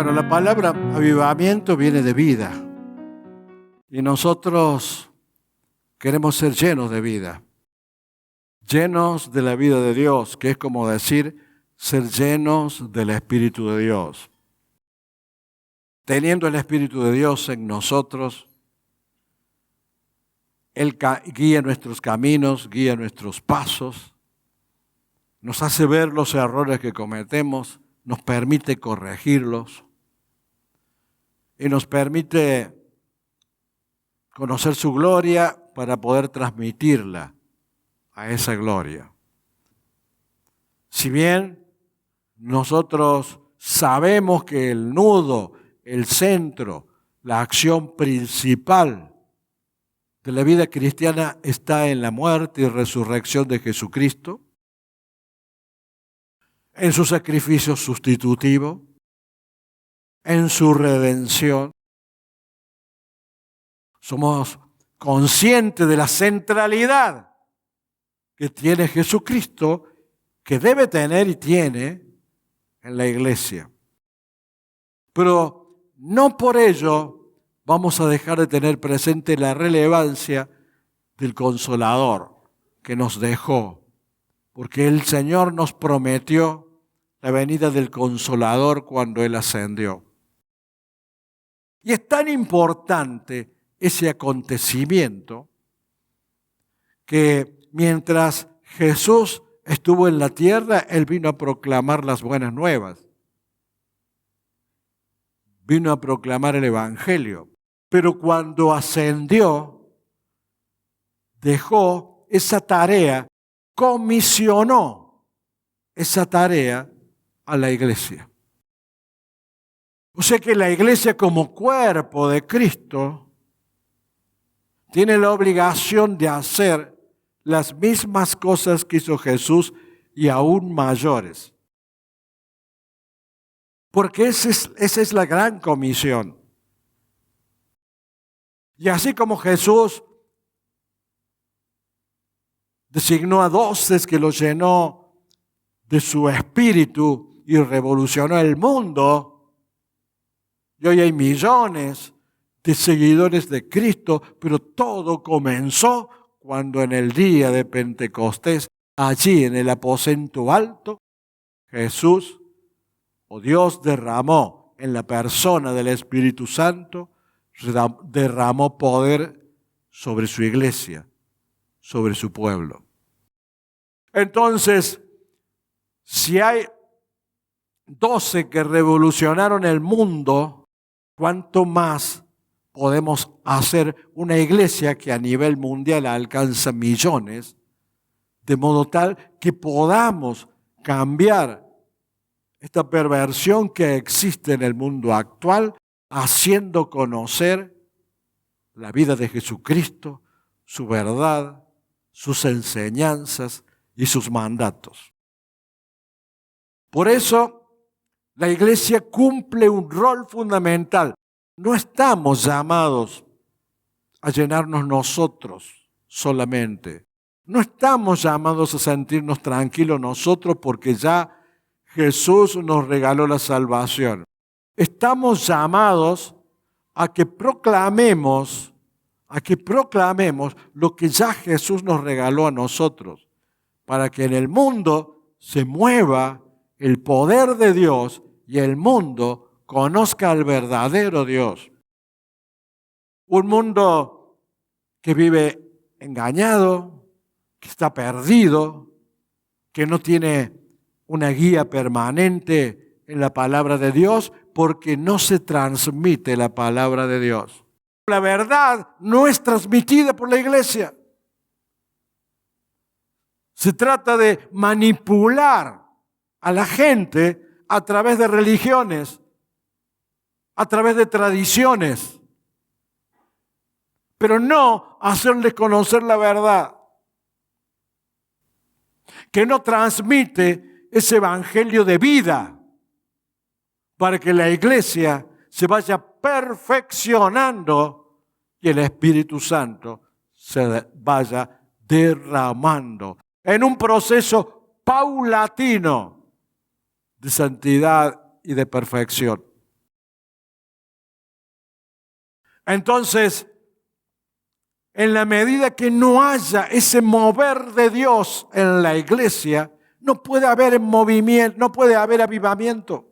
Bueno, la palabra avivamiento viene de vida y nosotros queremos ser llenos de vida, llenos de la vida de Dios, que es como decir ser llenos del Espíritu de Dios. Teniendo el Espíritu de Dios en nosotros, Él guía nuestros caminos, guía nuestros pasos, nos hace ver los errores que cometemos, nos permite corregirlos y nos permite conocer su gloria para poder transmitirla a esa gloria. Si bien nosotros sabemos que el nudo, el centro, la acción principal de la vida cristiana está en la muerte y resurrección de Jesucristo, en su sacrificio sustitutivo, en su redención. Somos conscientes de la centralidad que tiene Jesucristo, que debe tener y tiene en la iglesia. Pero no por ello vamos a dejar de tener presente la relevancia del Consolador que nos dejó, porque el Señor nos prometió la venida del Consolador cuando Él ascendió. Y es tan importante ese acontecimiento que mientras Jesús estuvo en la tierra, Él vino a proclamar las buenas nuevas. Vino a proclamar el Evangelio. Pero cuando ascendió, dejó esa tarea, comisionó esa tarea a la iglesia. O sea que la iglesia como cuerpo de Cristo tiene la obligación de hacer las mismas cosas que hizo Jesús y aún mayores. Porque esa es la gran comisión. Y así como Jesús designó a 12 que los llenó de su espíritu y revolucionó el mundo, y hoy hay millones de seguidores de Cristo, pero todo comenzó cuando en el día de Pentecostés, allí en el aposento alto, Jesús o Dios derramó en la persona del Espíritu Santo, derramó poder sobre su iglesia, sobre su pueblo. Entonces, si hay 12 que revolucionaron el mundo, ¿cuánto más podemos hacer una iglesia que a nivel mundial alcanza millones, de modo tal que podamos cambiar esta perversión que existe en el mundo actual, haciendo conocer la vida de Jesucristo, su verdad, sus enseñanzas y sus mandatos? Por eso, la iglesia cumple un rol fundamental. No estamos llamados a llenarnos nosotros solamente. No estamos llamados a sentirnos tranquilos nosotros porque ya Jesús nos regaló la salvación. Estamos llamados a que proclamemos lo que ya Jesús nos regaló a nosotros, para que en el mundo se mueva el poder de Dios y el mundo conozca al verdadero Dios. Un mundo que vive engañado, que está perdido, que no tiene una guía permanente en la palabra de Dios, porque no se transmite la palabra de Dios. La verdad no es transmitida por la iglesia. Se trata de manipular a la gente a través de religiones, a través de tradiciones, pero no hacerles conocer la verdad, que no transmite ese evangelio de vida para que la iglesia se vaya perfeccionando y el Espíritu Santo se vaya derramando en un proceso paulatino de santidad y de perfección. Entonces, en la medida que no haya ese mover de Dios en la iglesia, no puede haber movimiento, no puede haber avivamiento.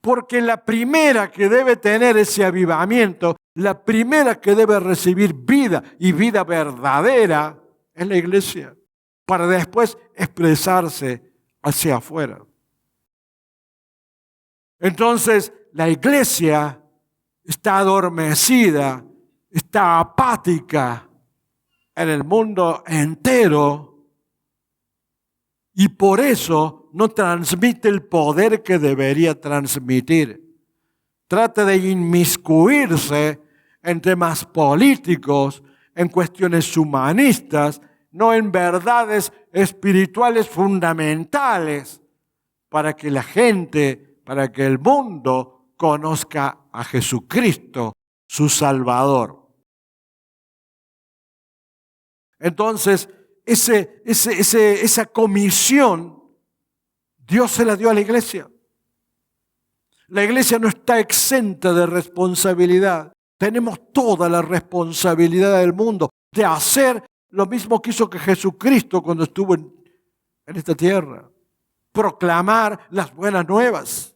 Porque la primera que debe tener ese avivamiento, la primera que debe recibir vida y vida verdadera es la iglesia, para después expresarse hacia afuera. Entonces, la iglesia está adormecida, está apática en el mundo entero y por eso no transmite el poder que debería transmitir. Trata de inmiscuirse en temas políticos, en cuestiones humanistas, no en verdades espirituales fundamentales para que la gente, para que el mundo conozca a Jesucristo, su Salvador. Entonces, esa comisión, Dios se la dio a la iglesia. La iglesia no está exenta de responsabilidad. Tenemos toda la responsabilidad del mundo de hacer lo mismo que hizo que Jesucristo cuando estuvo en esta tierra. Proclamar las buenas nuevas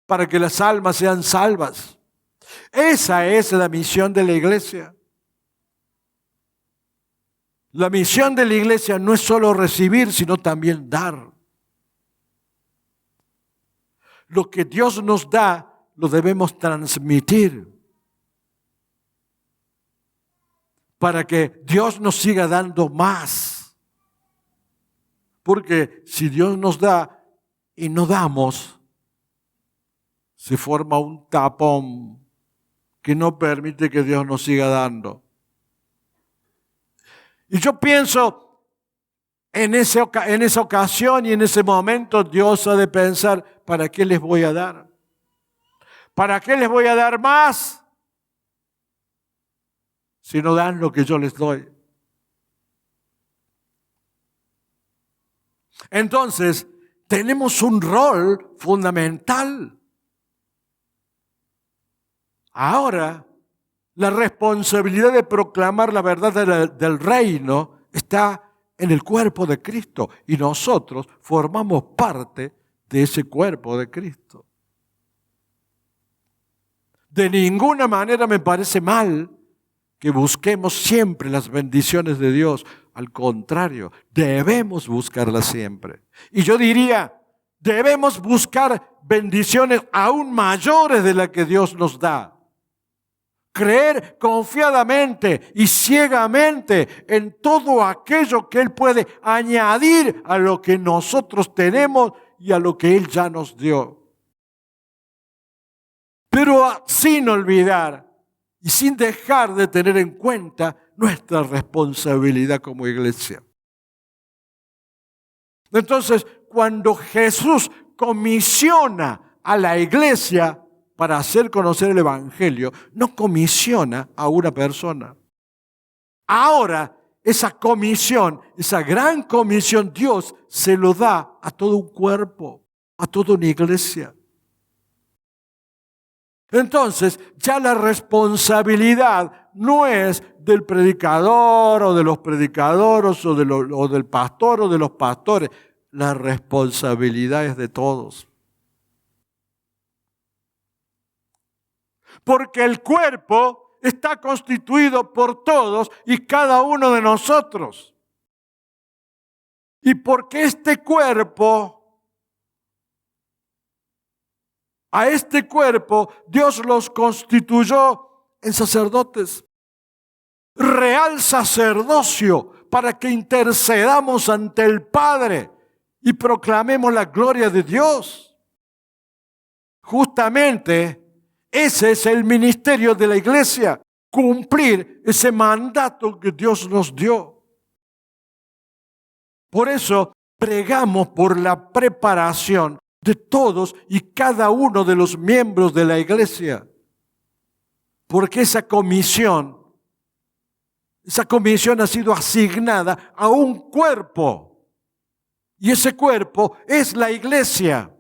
para que las almas sean salvas. Esa es la misión de la iglesia. La misión de la iglesia no es solo recibir, sino también dar. Lo que Dios nos da, lo debemos transmitir. Para que Dios nos siga dando más. Porque si Dios nos da y no damos, se forma un tapón que no permite que Dios nos siga dando. Y yo pienso, en esa ocasión y en ese momento, Dios ha de pensar, ¿para qué les voy a dar? ¿Para qué les voy a dar más? Si no dan lo que yo les doy. Entonces, tenemos un rol fundamental. Ahora, la responsabilidad de proclamar la verdad del reino está en el cuerpo de Cristo y nosotros formamos parte de ese cuerpo de Cristo. De ninguna manera me parece mal que busquemos siempre las bendiciones de Dios. Al contrario, debemos buscarlas siempre. Y yo diría, debemos buscar bendiciones aún mayores de las que Dios nos da. Creer confiadamente y ciegamente en todo aquello que Él puede añadir a lo que nosotros tenemos y a lo que Él ya nos dio. Pero sin olvidar y sin dejar de tener en cuenta nuestra responsabilidad como iglesia. Entonces, cuando Jesús comisiona a la iglesia para hacer conocer el Evangelio, no comisiona a una persona. Ahora, esa comisión, esa gran comisión, Dios se lo da a todo un cuerpo, a toda una iglesia. Entonces, ya la responsabilidad no es del predicador o de los predicadores o del pastor o de los pastores. La responsabilidad es de todos. Porque el cuerpo está constituido por todos y cada uno de nosotros. Y porque a este cuerpo, Dios los constituyó en sacerdotes. Real sacerdocio para que intercedamos ante el Padre y proclamemos la gloria de Dios. Justamente ese es el ministerio de la iglesia, cumplir ese mandato que Dios nos dio. Por eso pregamos por la preparación de todos y cada uno de los miembros de la iglesia. Porque esa comisión ha sido asignada a un cuerpo. Y ese cuerpo es la iglesia.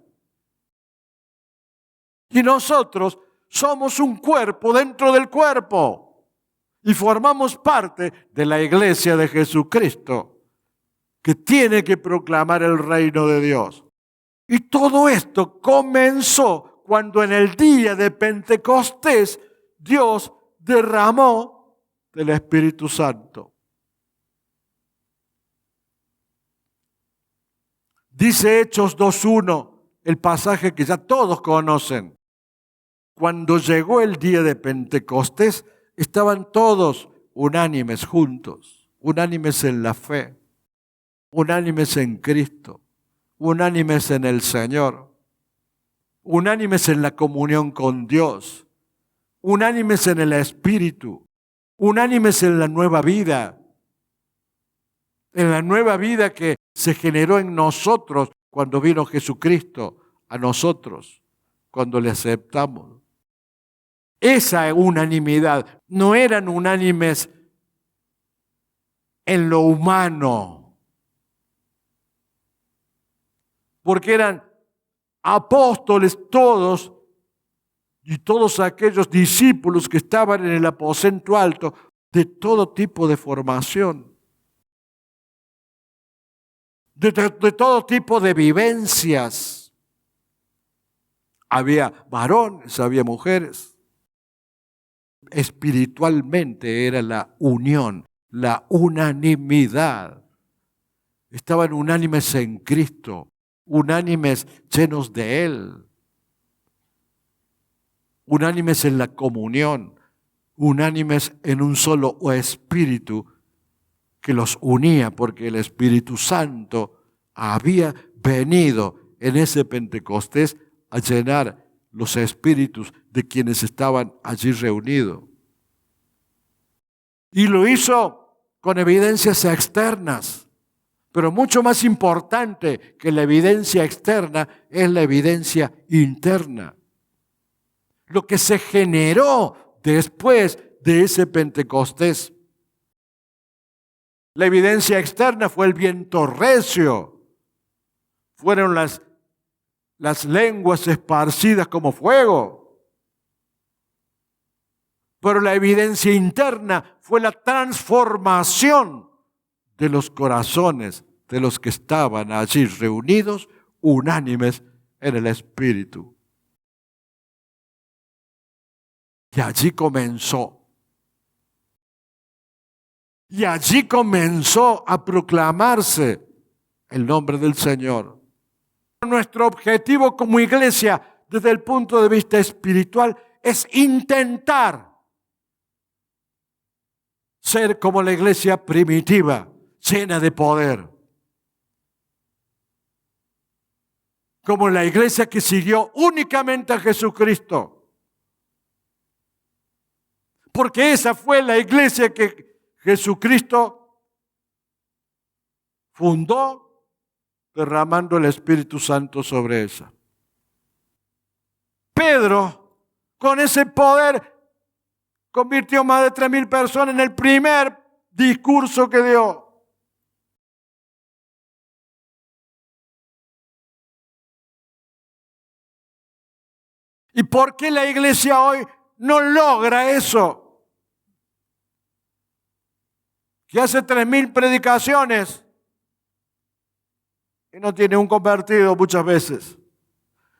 Y nosotros somos un cuerpo dentro del cuerpo y formamos parte de la iglesia de Jesucristo, que tiene que proclamar el reino de Dios. Y todo esto comenzó cuando en el día de Pentecostés Dios derramó del Espíritu Santo. Dice Hechos 2:1, el pasaje que ya todos conocen. Cuando llegó el día de Pentecostés, estaban todos unánimes juntos, unánimes en la fe, unánimes en Cristo, unánimes en el Señor, unánimes en la comunión con Dios, unánimes en el Espíritu, unánimes en la nueva vida que se generó en nosotros cuando vino Jesucristo a nosotros, cuando le aceptamos. Esa unanimidad, no eran unánimes en lo humano, porque eran apóstoles todos y todos aquellos discípulos que estaban en el aposento alto de todo tipo de formación, de todo tipo de vivencias. Había varones, había mujeres. Espiritualmente era la unión, la unanimidad. Estaban unánimes en Cristo, unánimes llenos de Él, unánimes en la comunión, unánimes en un solo espíritu que los unía, porque el Espíritu Santo había venido en ese Pentecostés a llenar los espíritus de quienes estaban allí reunidos. Y lo hizo con evidencias externas, pero mucho más importante que la evidencia externa es la evidencia interna. Lo que se generó después de ese Pentecostés. La evidencia externa fue el viento recio, fueron las lenguas esparcidas como fuego. Pero la evidencia interna fue la transformación de los corazones de los que estaban allí reunidos, unánimes en el Espíritu. Y allí comenzó. Y allí comenzó a proclamarse el nombre del Señor. Nuestro objetivo como iglesia, desde el punto de vista espiritual, es intentar ser como la iglesia primitiva, llena de poder. Como la iglesia que siguió únicamente a Jesucristo. Porque esa fue la iglesia que Jesucristo fundó, derramando el Espíritu Santo sobre ella. Pedro, con ese poder, convirtió más de 3,000 personas en el primer discurso que dio. ¿Y por qué la iglesia hoy no logra eso? Que hace 3,000 predicaciones y no tiene un convertido muchas veces.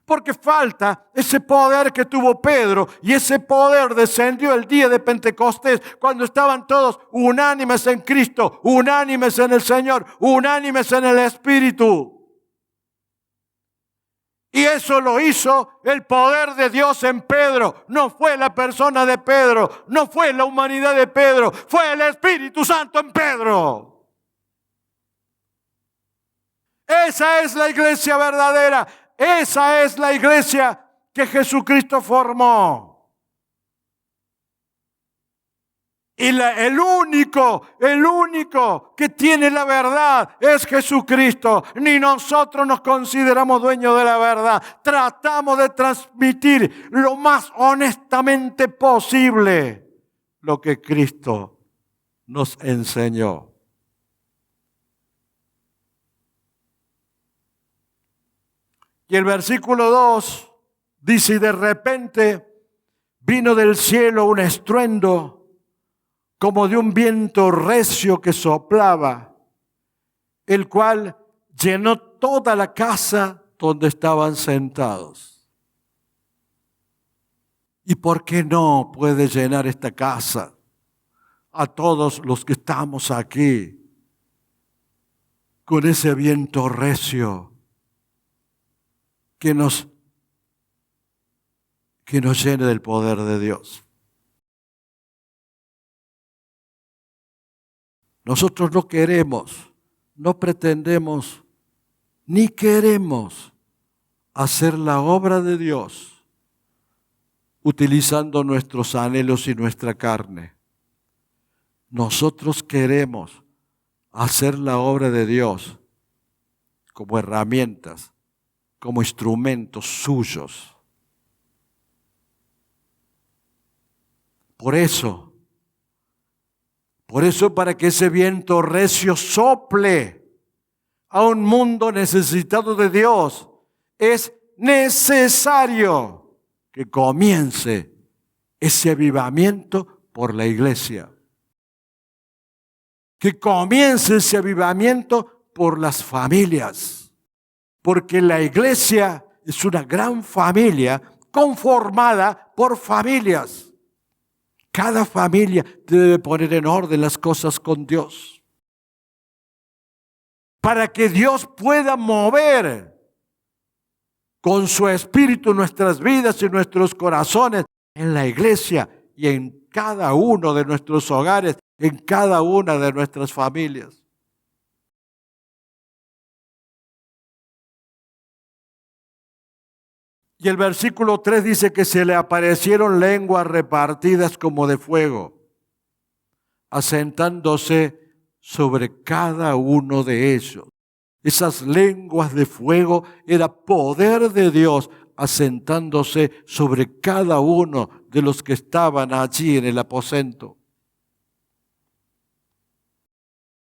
Porque falta ese poder que tuvo Pedro, y ese poder descendió el día de Pentecostés cuando estaban todos unánimes en Cristo, unánimes en el Señor, unánimes en el Espíritu. Y eso lo hizo el poder de Dios en Pedro. No fue la persona de Pedro, no fue la humanidad de Pedro, fue el Espíritu Santo en Pedro. Esa es la iglesia verdadera. Esa es la iglesia que Jesucristo formó. Y el único que tiene la verdad es Jesucristo. Ni nosotros nos consideramos dueños de la verdad. Tratamos de transmitir lo más honestamente posible lo que Cristo nos enseñó. Y el versículo 2 dice: y de repente vino del cielo un estruendo como de un viento recio que soplaba, el cual llenó toda la casa donde estaban sentados. ¿Y por qué no puede llenar esta casa a todos los que estamos aquí con ese viento recio que nos llene del poder de Dios? Nosotros no queremos, no pretendemos, ni queremos hacer la obra de Dios utilizando nuestros anhelos y nuestra carne. Nosotros queremos hacer la obra de Dios como herramientas, como instrumentos suyos. Por eso, para que ese viento recio sople a un mundo necesitado de Dios, es necesario que comience ese avivamiento por la iglesia. Que comience ese avivamiento por las familias. Porque la iglesia es una gran familia conformada por familias. Cada familia debe poner en orden las cosas con Dios. Para que Dios pueda mover con su espíritu nuestras vidas y nuestros corazones en la iglesia y en cada uno de nuestros hogares, en cada una de nuestras familias. Y el versículo 3 dice que se le aparecieron lenguas repartidas como de fuego, asentándose sobre cada uno de ellos. Esas lenguas de fuego era poder de Dios asentándose sobre cada uno de los que estaban allí en el aposento.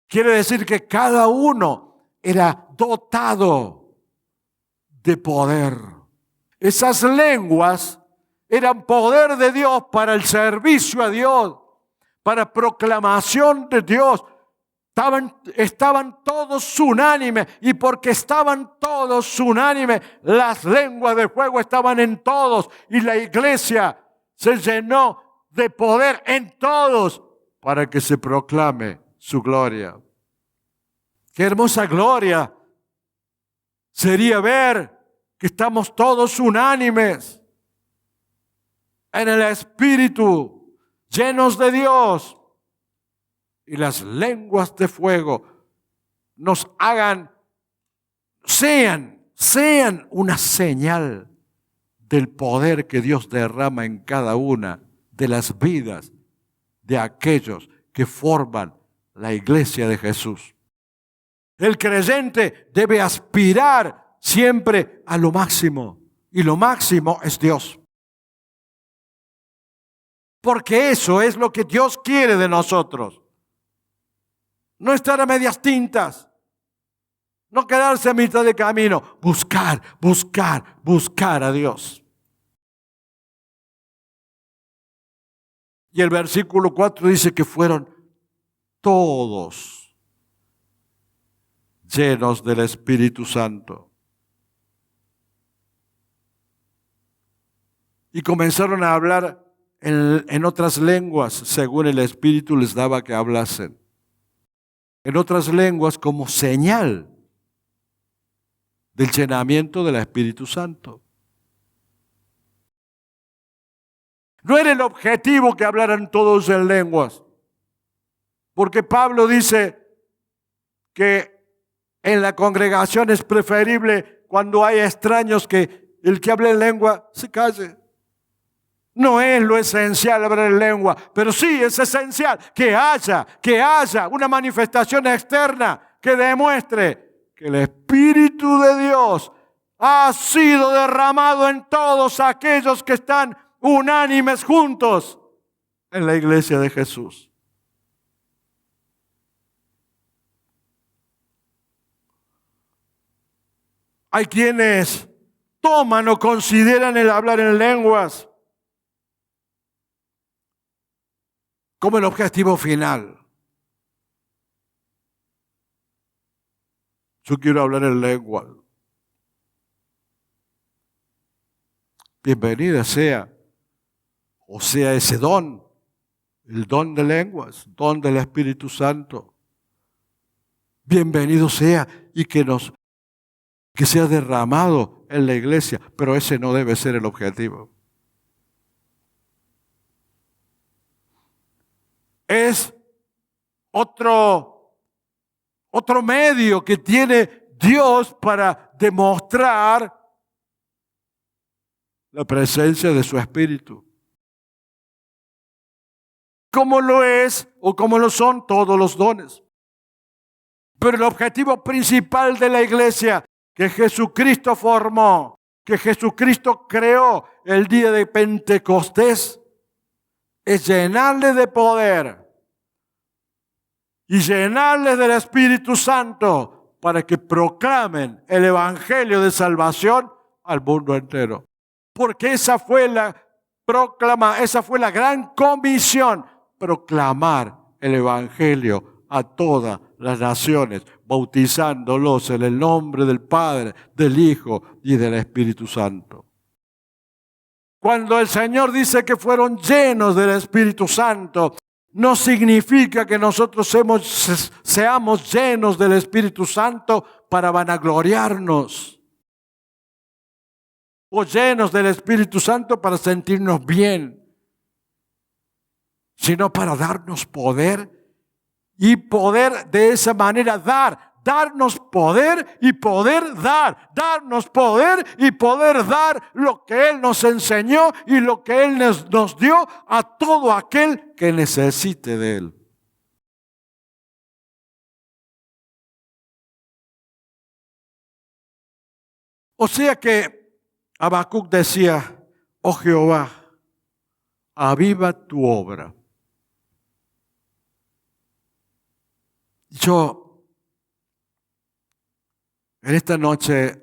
Quiere decir que cada uno era dotado de poder. Esas lenguas eran poder de Dios para el servicio a Dios, para proclamación de Dios. Estaban todos unánimes, y porque estaban todos unánimes, las lenguas de fuego estaban en todos, y la iglesia se llenó de poder en todos para que se proclame su gloria. Qué hermosa gloria sería ver que estamos todos unánimes en el Espíritu, llenos de Dios, y las lenguas de fuego nos hagan, sean una señal del poder que Dios derrama en cada una de las vidas de aquellos que forman la iglesia de Jesús. El creyente debe aspirar siempre a lo máximo, y lo máximo es Dios. Porque eso es lo que Dios quiere de nosotros. No estar a medias tintas, no quedarse a mitad de camino, buscar a Dios. Y el versículo 4 dice que fueron todos llenos del Espíritu Santo. Y comenzaron a hablar en otras lenguas, según el Espíritu les daba que hablasen. En otras lenguas, como señal del llenamiento del Espíritu Santo. No era el objetivo que hablaran todos en lenguas, porque Pablo dice que en la congregación es preferible, cuando hay extraños, que el que hable en lengua se calle. No es lo esencial hablar en lengua, pero sí es esencial que haya una manifestación externa que demuestre que el Espíritu de Dios ha sido derramado en todos aquellos que están unánimes juntos en la iglesia de Jesús. Hay quienes toman o consideran el hablar en lenguas como el objetivo final. Yo quiero hablar en lengua. Bienvenida sea, o sea ese don, el don de lenguas, don del Espíritu Santo. Bienvenido sea y que sea derramado en la iglesia, pero ese no debe ser el objetivo. Es otro medio que tiene Dios para demostrar la presencia de su Espíritu. Como lo es o como lo son todos los dones. Pero el objetivo principal de la iglesia que Jesucristo formó, que Jesucristo creó el día de Pentecostés, es llenarle de poder y llenarles del Espíritu Santo para que proclamen el Evangelio de salvación al mundo entero. Porque esa fue la gran comisión, proclamar el Evangelio a todas las naciones, bautizándolos en el nombre del Padre, del Hijo y del Espíritu Santo. Cuando el Señor dice que fueron llenos del Espíritu Santo, no significa que nosotros seamos llenos del Espíritu Santo para vanagloriarnos, o llenos del Espíritu Santo para sentirnos bien, sino para darnos poder y poder de esa manera darnos poder y poder darnos poder y poder dar lo que Él nos enseñó y lo que Él nos dio a todo aquel que necesite de Él. O sea que Habacuc decía: oh Jehová, aviva tu obra. Yo en esta noche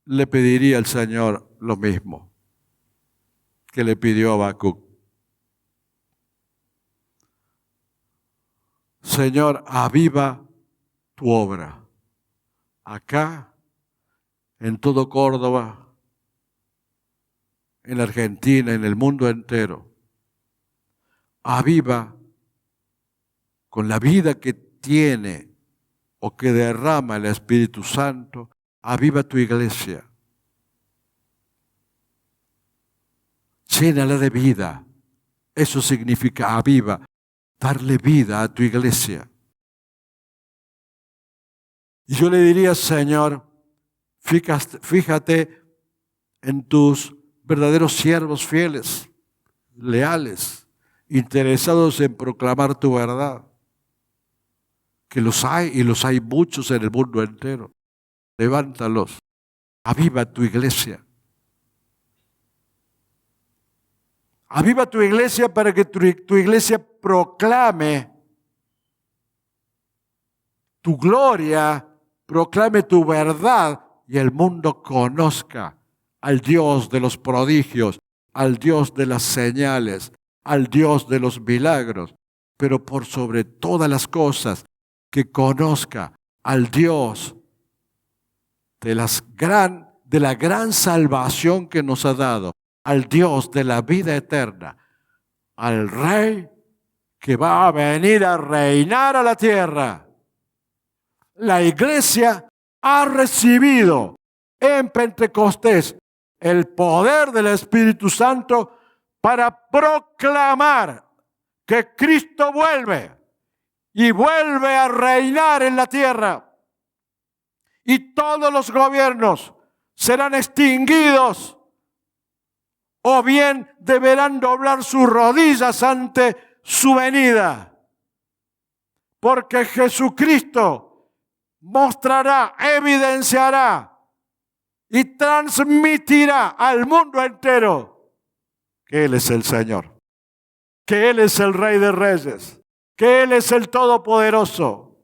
le pediría al Señor lo mismo que le pidió a Habacuc. Señor, aviva tu obra. Acá, en todo Córdoba, en Argentina, en el mundo entero. Aviva con la vida que tiene o que derrama el Espíritu Santo, aviva tu iglesia. Llénala de vida. Eso significa aviva, darle vida a tu iglesia. Y yo le diría: Señor, fíjate en tus verdaderos siervos fieles, leales, interesados en proclamar tu verdad. Que los hay, y los hay muchos en el mundo entero. Levántalos, aviva tu iglesia. Aviva tu iglesia para que tu iglesia proclame tu gloria, proclame tu verdad y el mundo conozca al Dios de los prodigios, al Dios de las señales, al Dios de los milagros, pero por sobre todas las cosas, que conozca al Dios de la gran salvación que nos ha dado, al Dios de la vida eterna, al Rey que va a venir a reinar a la tierra. La iglesia ha recibido en Pentecostés el poder del Espíritu Santo para proclamar que Cristo vuelve. Y vuelve a reinar en la tierra. Y todos los gobiernos serán extinguidos. O bien deberán doblar sus rodillas ante su venida. Porque Jesucristo mostrará, evidenciará y transmitirá al mundo entero que Él es el Señor. Que Él es el Rey de Reyes. Que Él es el Todopoderoso.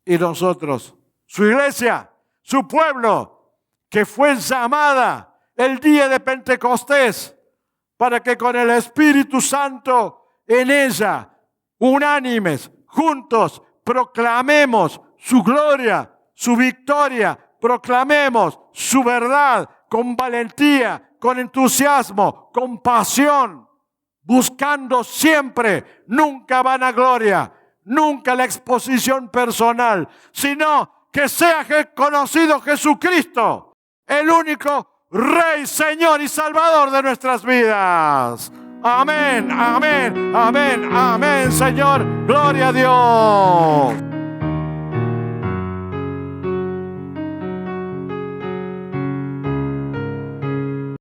Y nosotros, su iglesia, su pueblo, que fue llamada el día de Pentecostés, para que con el Espíritu Santo en ella, unánimes, juntos, proclamemos su gloria, su victoria, proclamemos su verdad con valentía, con entusiasmo, con pasión, buscando siempre, nunca vanagloria, nunca la exposición personal, sino que sea conocido Jesucristo, el único Rey, Señor y Salvador de nuestras vidas. Amén, amén, amén, amén, Señor. Gloria a Dios.